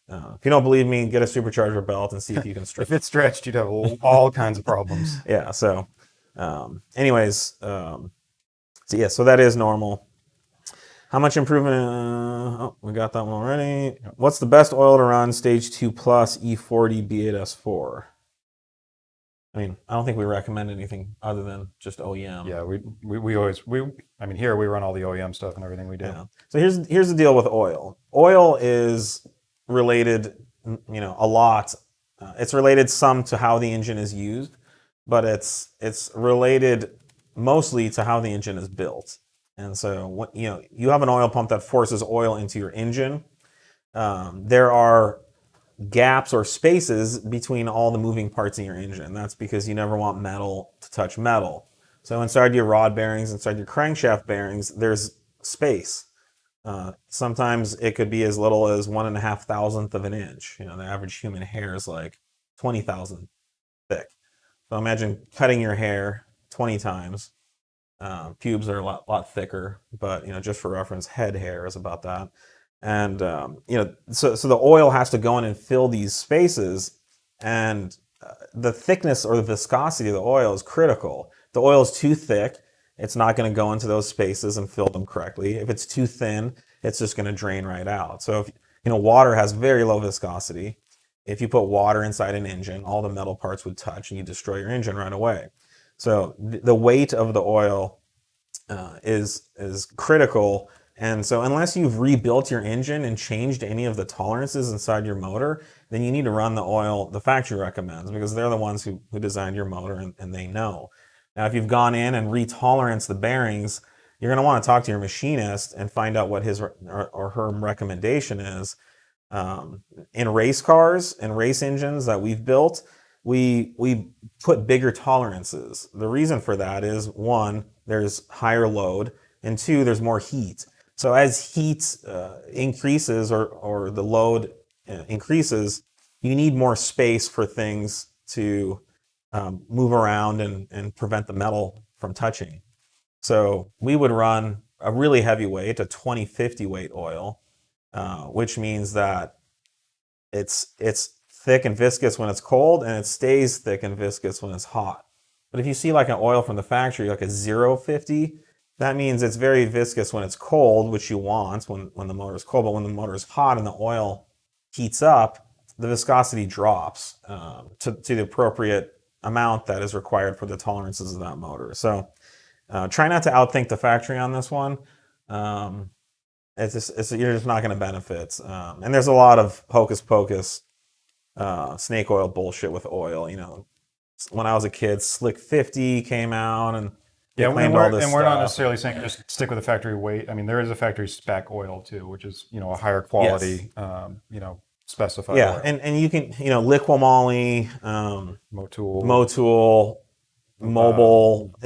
If you don't believe me, get a supercharger belt and see if you can stretch. If it stretched, you'd have all kinds of problems. Yeah. So, anyways, so that is normal. How much improvement? We got that one already. What's the best oil to run Stage 2 Plus E40 B8S4? I mean, I don't think we recommend anything other than just OEM. Yeah, we always here we run all the OEM stuff and everything we do. Yeah. So here's the deal with oil. Oil is related, a lot. It's related some to how the engine is used, but it's related mostly to how the engine is built. And so you have an oil pump that forces oil into your engine. There are gaps or spaces between all the moving parts in your engine. That's because you never want metal to touch metal. So inside your rod bearings, inside your crankshaft bearings, there's space. Sometimes it could be as little as 1.5 thousandth of an inch. The average human hair is like 20,000 thick. So imagine cutting your hair 20 times. Pubes are a lot thicker, but just for reference, head hair is about that. And so the oil has to go in and fill these spaces, and the thickness or the viscosity of the oil is critical. If the oil is too thick, it's not going to go into those spaces and fill them correctly. If it's too thin, it's just going to drain right out. So if water has very low viscosity. If you put water inside an engine, all the metal parts would touch and you destroy your engine right away. So the weight of the oil is critical. And so unless you've rebuilt your engine and changed any of the tolerances inside your motor, then you need to run the oil the factory recommends, because they're the ones who designed your motor and they know. Now, if you've gone in and retoleranced the bearings, you're going to want to talk to your machinist and find out what his or her recommendation is. In race cars and race engines that we've built, we put bigger tolerances. The reason for that is, one, there's higher load, and two, there's more heat. So as heat increases or the load increases, you need more space for things to move around and prevent the metal from touching. So we would run a really heavy weight, a 2050 weight oil, which means that it's thick and viscous when it's cold, and it stays thick and viscous when it's hot. But if you see like an oil from the factory, like a 050, that means it's very viscous when it's cold, which you want when the motor is cold. But when the motor is hot and the oil heats up, the viscosity drops to the appropriate amount that is required for the tolerances of that motor. So try not to outthink the factory on this one. You're just not going to benefit. And there's a lot of hocus pocus snake oil bullshit with oil. You know, when I was a kid, Slick 50 came out and Yeah, claimed all this we're not stuff. necessarily saying just stick with the factory weight. I mean, there is a factory spec oil too, which is, you know, a higher quality, you know, specified Yeah, oil. and you can, you know, Liqui Motul. Mobile,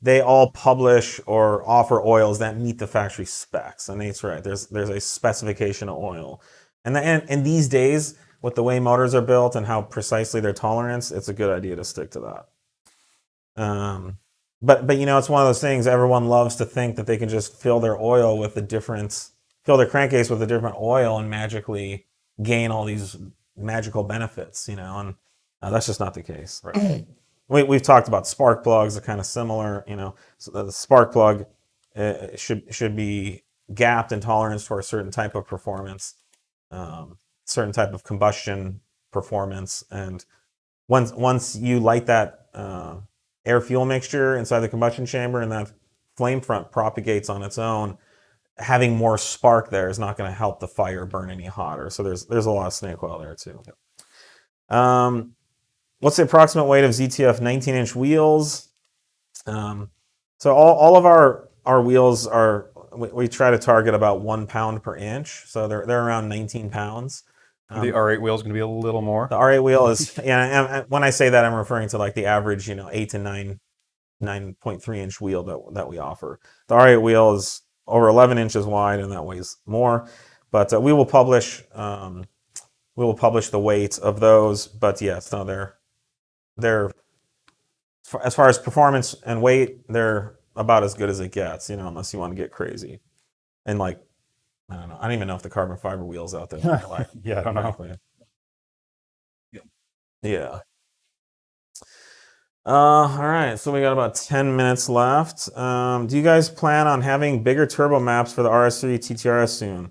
they all publish or offer oils that meet the factory specs. And Nate's right. There's a specification of oil, and these days with the way motors are built and how precisely their tolerance, it's a good idea to stick to that. But you know, it's one of those things. Everyone loves to think that they can just fill their crankcase with a different oil and magically gain all these magical benefits. You know, and that's just not the case. Right. We've talked about spark plugs are kind of similar. You know, so the spark plug should be gapped in tolerance for a certain type of performance, certain type of combustion performance, and once you light that air fuel mixture inside the combustion chamber and that flame front propagates on its own, having more spark there is not going to help the fire burn any hotter. So there's a lot of snake oil there too. Yep. What's the approximate weight of ZTF 19-inch wheels? So all of our wheels are, we try to target about 1 pound per inch. So they're around 19 pounds. The R8 wheel is going to be a little more. The R8 wheel is, yeah, and when I say that, I'm referring to like the average, you know, 8 to 9.3 inch wheel that we offer. The R8 wheel is over 11 inches wide, and that weighs more. But we will publish the weight of those. But yes, no, they're as far as performance and weight, they're about as good as it gets, you know, unless you want to get crazy. And like, I don't know, I don't even know if the carbon fiber wheel's out there. Yeah, I don't know. Yeah. All right, so we got about 10 minutes left. Do you guys plan on having bigger turbo maps for the RS3 TTRS soon?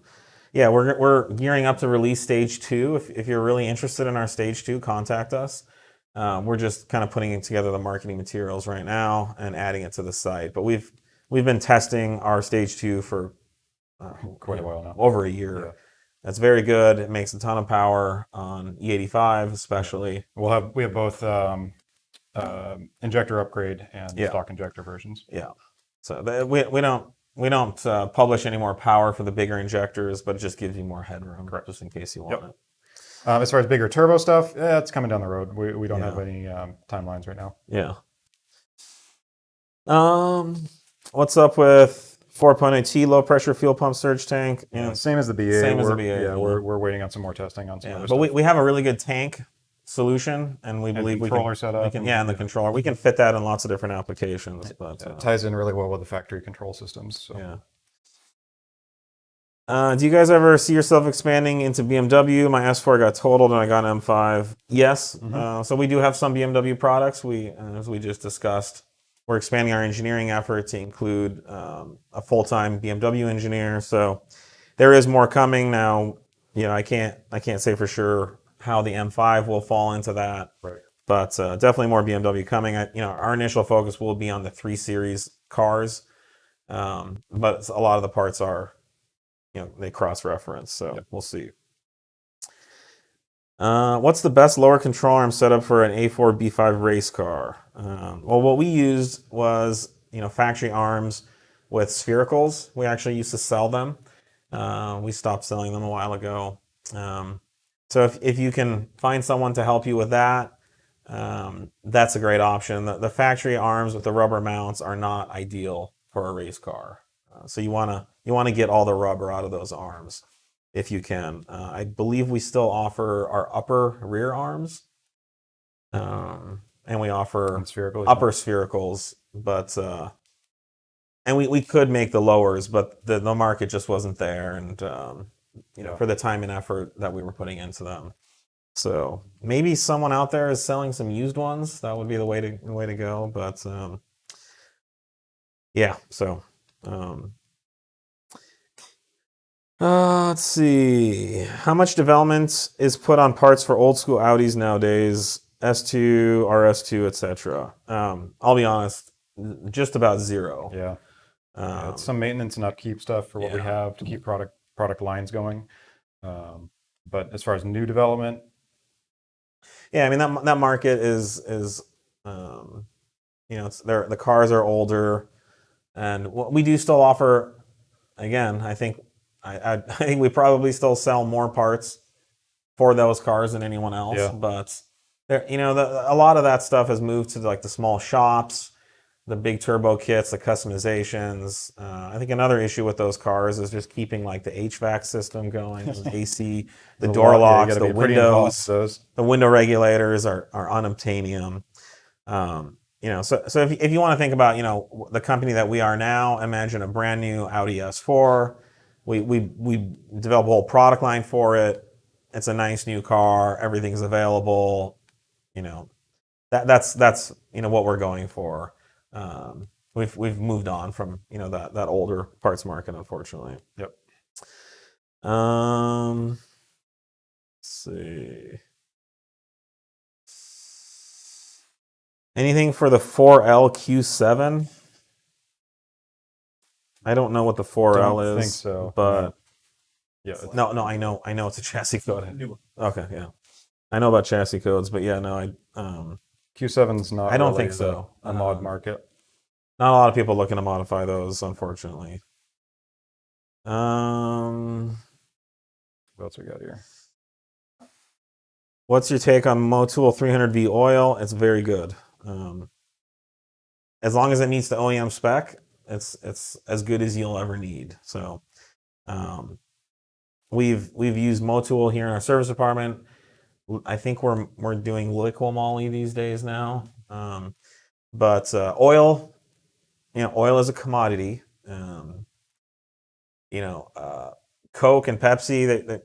Yeah, we're gearing up to release stage 2. If you're really interested in our stage 2, contact us. We're just kind of putting together the marketing materials right now and adding it to the site. But we've been testing our stage 2 for Quite a while now. Over a year. Yeah. That's very good. It makes a ton of power on E85 especially. We have both injector upgrade and stock injector versions. Yeah. So we don't publish any more power for the bigger injectors, but it just gives you more headroom, just in case you want it. As far as bigger turbo stuff, it's coming down the road. We don't have any timelines right now. Yeah. What's up with 4.0T low pressure fuel pump surge tank? Yeah, same as the BA. Same as the BA. Yeah, we're waiting on some more testing on some other but stuff. we have a really good tank solution, and we believe controller setup. And the controller. We can fit that in lots of different applications. But it ties in really well with the factory control systems. So. Yeah. Do you guys ever see yourself expanding into BMW? My S4 got totaled and I got an M5. Yes. Mm-hmm. So we do have some BMW products. As we just discussed, we're expanding our engineering effort to include a full-time BMW engineer. So there is more coming now. You know, I can't say for sure how the M5 will fall into that. Right. But definitely more BMW coming. Our initial focus will be on the 3 Series cars, but a lot of the parts are, they cross-reference, so We'll see. What's the best lower control arm setup for an A4 B5 race car? Well, what we used was, factory arms with sphericals. We actually used to sell them. We stopped selling them a while ago. So if you can find someone to help you with that, that's a great option. The factory arms with the rubber mounts are not ideal for a race car. So you want to get all the rubber out of those arms if you can. I believe we still offer our upper rear arms And we offer And spherical. upper sphericals, but and we could make the lowers, but the market just wasn't there, and Yeah. for the time and effort that we were putting into them. So maybe someone out there is selling some used ones. That would be the way to go. But yeah. So let's see. How much development is put on parts for old school Audis nowadays? S2, RS2, etc. I'll be honest, just about zero. Yeah. It's some maintenance and upkeep stuff for what we have to keep product lines going. But as far as new development, yeah, I mean that market is it's the cars are older, and we do still offer. Again, I think I think we probably still sell more parts for those cars than anyone else. Yeah. But there, a lot of that stuff has moved to like the small shops, the big turbo kits, the customizations. I think another issue with those cars is just keeping like the HVAC system going, the AC, the there's a door lot- yeah, you locks, gotta the be pretty involved windows, with those. the window regulators are unobtainium. So if you want to think about the company that we are now, imagine a brand new Audi S4. We develop a whole product line for it. It's a nice new car. Everything's available. That's what we're going for. We've moved on from that older parts market, unfortunately. Yep. Let's see. Anything for the 4L Q7? I don't know what the 4L Don't is. think so, But Yeah. no, I know it's a chassis code. New one. Okay, yeah. I know about chassis codes, but yeah, no, Q7's not. I don't really think so. A mod market. not a lot of people looking to modify those, unfortunately. What else we got here? What's your take on Motul 300V oil? It's very good. As long as it meets the OEM spec, it's as good as you'll ever need. So, we've used Motul here in our service department. I think we're doing Liqui-Moly these days now. But oil, oil is a commodity. Coke and Pepsi,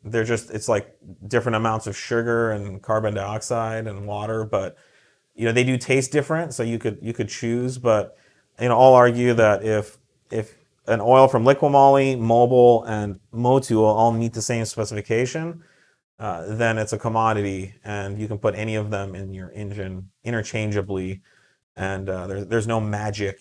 they're just, it's like different amounts of sugar and carbon dioxide and water, but they do taste different, so you could choose. But I'll argue that if an oil from Liqui-Moly, Mobil, and Motul all meet the same specification, then it's a commodity, and you can put any of them in your engine interchangeably, and there's no magic.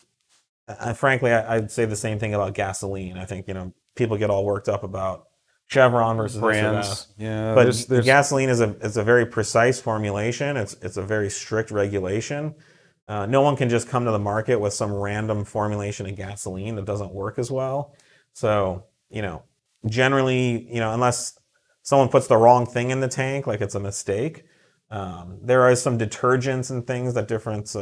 Frankly, I'd say the same thing about gasoline. I think people get all worked up about Chevron versus Brands. Yeah. but there's gasoline is a very precise formulation. It's a very strict regulation. No one can just come to the market with some random formulation of gasoline that doesn't work as well. So generally, unless someone puts the wrong thing in the tank, like it's a mistake. There are some detergents and things that different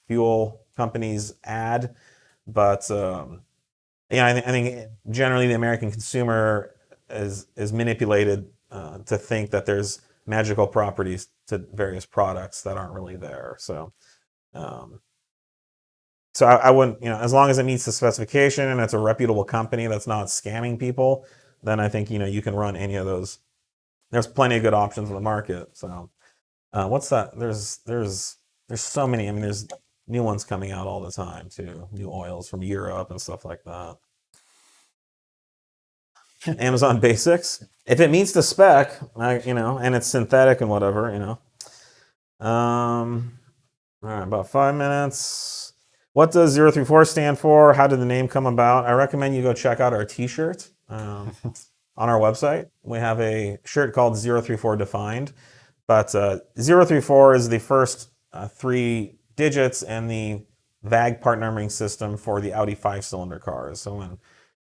fuel companies add, but I think generally the American consumer is manipulated to think that there's magical properties to various products that aren't really there. So I wouldn't, as long as it meets the specification and it's a reputable company that's not scamming people, then I think you can run any of those. There's plenty of good options in the market. So what's that? There's so many. I mean, there's new ones coming out all the time too. New oils from Europe and stuff like that. Amazon Basics. If it meets the spec, and it's synthetic and whatever, all right, about 5 minutes. What does 034 stand for? How did the name come about? I recommend you go check out our t-shirt on our website. We have a shirt called 034 Defined, but 034 is the first 3 digits in the VAG part numbering system for the Audi 5-cylinder cars. So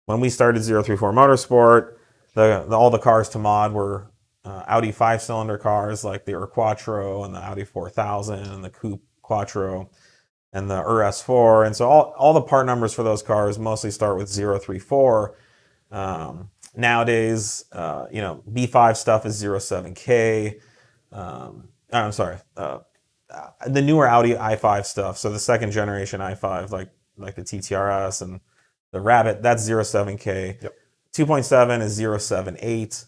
when we started 034 Motorsport, all the cars to mod were Audi 5-cylinder cars like the Quattro and the Audi 4000 and the Coupe Quattro and the RS4. And so all the part numbers for those cars mostly start with 034. Nowadays, B5 stuff is 07K. I'm sorry. The newer Audi i5 stuff. So the second generation i5, like the TTRS and the Rabbit, that's 07K. Yep. 2.7 is 078.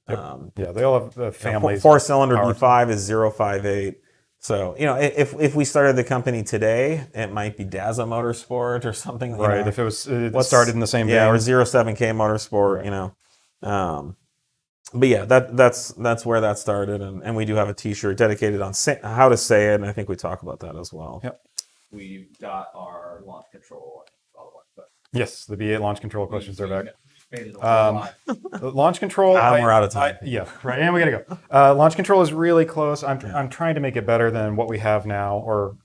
Yeah, they all have families. Four-cylinder power- V5 is 058. So, if we started the company today, it might be Daza Motorsport or something. Right. If it started in the same yeah, vein. or 07K Motorsport, But yeah, that's where that started, and we do have a T-shirt dedicated on how to say it, and I think we talk about that as well. Yep. We've got our launch control and all the ones, but Yes, the V8 launch control questions are back. faded a lot. The launch control. We're out of time. Yeah, right. And we gotta go. Launch control is really close. I'm trying to make it better than what we have now, or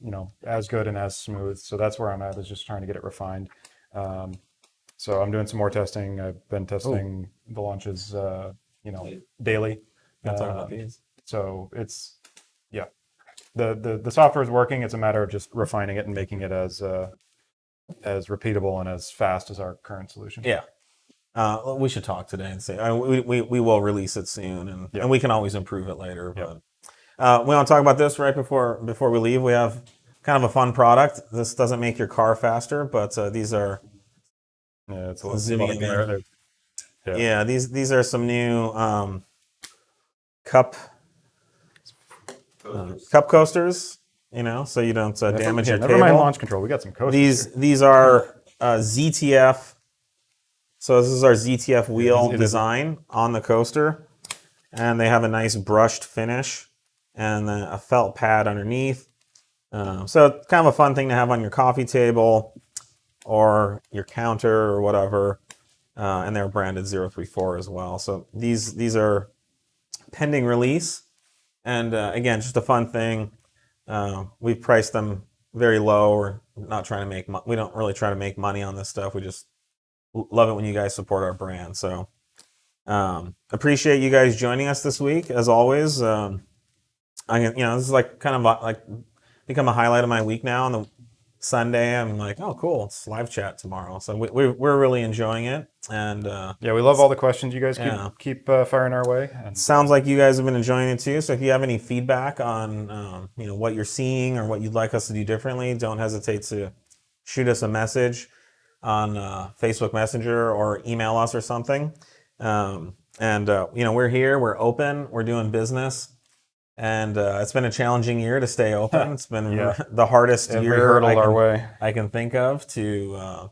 as good and as smooth. So that's where I'm at. Is just trying to get it refined. So I'm doing some more testing. I've been testing the launches, daily. Talk about these. So it's the software is working. It's a matter of just refining it and making it as repeatable and as fast as our current solution. Yeah. We should talk today and say we will release it soon, and we can always improve it later. But we want to talk about this right before we leave. We have kind of a fun product. This doesn't make your car faster, but these are it's a zooming in there. Yeah. These are some new cup coasters. So you don't damage your never table. mind launch control. We got some coasters. These are ZTF. So this is our ZTF wheel it is. design on the coaster, and they have a nice brushed finish and then a felt pad underneath. So it's kind of a fun thing to have on your coffee table or your counter or whatever. And they're branded 034 as well. So these are pending release, and again, just a fun thing. We've priced them very low. We're not trying to we don't really try to make money on this stuff. We just love it when you guys support our brand. So appreciate you guys joining us this week, as always. This is like kind of like become a highlight of my week now. On the Sunday, I'm like, oh, cool, it's live chat tomorrow. So we're really enjoying it, and we love all the questions you guys keep firing our way. And sounds like you guys have been enjoying it too. So if you have any feedback on what you're seeing or what you'd like us to do differently, don't hesitate to shoot us a message on Facebook Messenger or email us or something. We're here, we're open, we're doing business. And it's been a challenging year to stay open. It's been the hardest Every year hurdle our way. I can think of to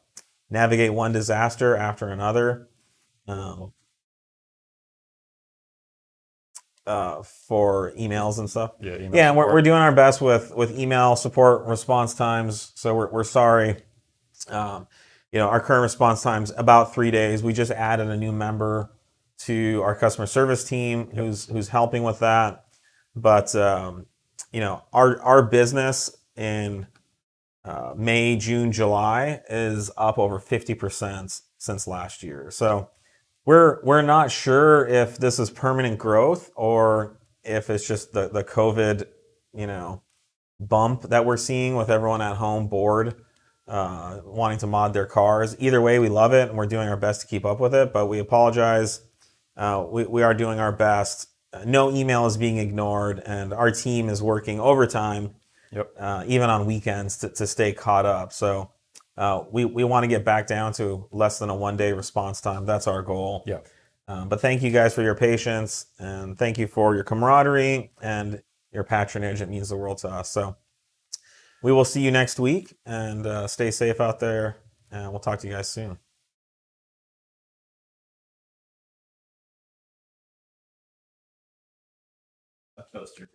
navigate one disaster after another. For emails and stuff. Yeah, and we're doing our best with email support response times. So we're sorry. Our current response time's about 3 days. We just added a new member to our customer service team who's helping with that. But our business in May, June, July is up over 50% since last year. So we're not sure if this is permanent growth or if it's just the COVID bump that we're seeing with everyone at home bored, wanting to mod their cars. Either way, we love it and we're doing our best to keep up with it. But we apologize. We are doing our best. No email is being ignored, and our team is working overtime, even on weekends, to stay caught up. So we want to get back down to less than a 1 day response time. That's our goal. Yeah. But thank you guys for your patience, and thank you for your camaraderie and your patronage. It means the world to us. So we will see you next week, and stay safe out there, and we'll talk to you guys soon. A toaster.